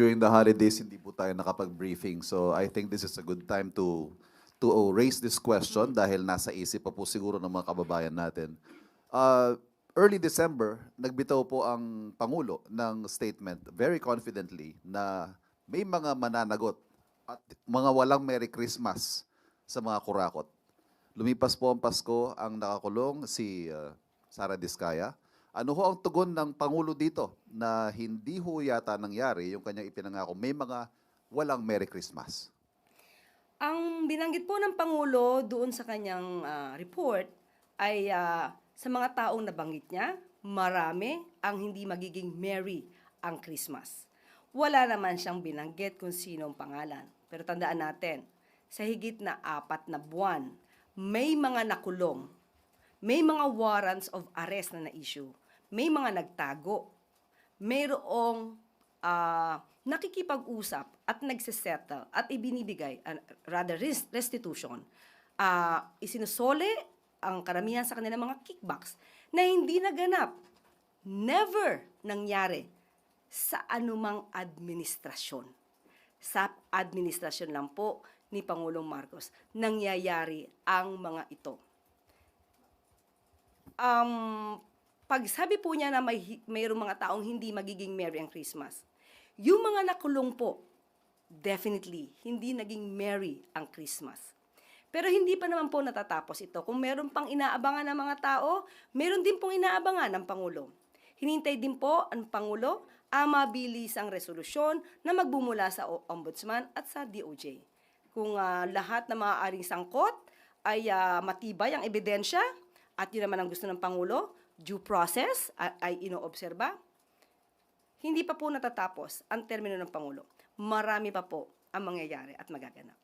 during the holidays, hindi po tayo nakapag-briefing. So I think this is a good time to raise this question dahil nasa isip pa po siguro ng mga kababayan natin. Early December, nagbitaw po ang Pangulo ng statement very confidently na may mga mananagot at mga walang Merry Christmas sa mga kurakot. Lumipas po ang Pasko, ang nakakulong si Sara Diskaya. Ano ho ang tugon ng Pangulo dito na hindi ho yata nangyari yung kanyang ipinangako may mga walang Merry Christmas? Ang binanggit po ng Pangulo doon sa kanyang report ay sa mga taong nabanggit niya, marami ang hindi magiging merry ang Christmas. Wala naman siyang binanggit kung sino ang pangalan. Pero tandaan natin, sa higit na 4 na buwan, may mga nakulong, may mga warrants of arrest na na-issue, may mga nagtago, mayroong nakikipag-usap at nagsisettle at ibinibigay, rather restitution, isinusole ang karamihan sa kanilang mga kickbacks na hindi naganap, never nangyari sa anumang administrasyon. Sa administrasyon lang po ni Pangulong Marcos nangyayari ang mga ito. Pag sabi po niya na mayroong mga taong hindi magiging merry ang Christmas, yung mga nakulong po, definitely, hindi naging merry ang Christmas. Pero hindi pa naman po natatapos ito. Kung meron pang inaabangan ng mga tao, meron din pong inaabangan ng Pangulo. Hinintay din po ang Pangulo ang mabilisang resolusyon na magbumula sa Ombudsman at sa DOJ. Kung lahat na maaaring sangkot ay matibay ang ebidensya at yun naman ang gusto ng Pangulo, due process ay inoobserba, hindi pa po natatapos ang termino ng Pangulo. Marami pa po ang mangyayari at magaganap.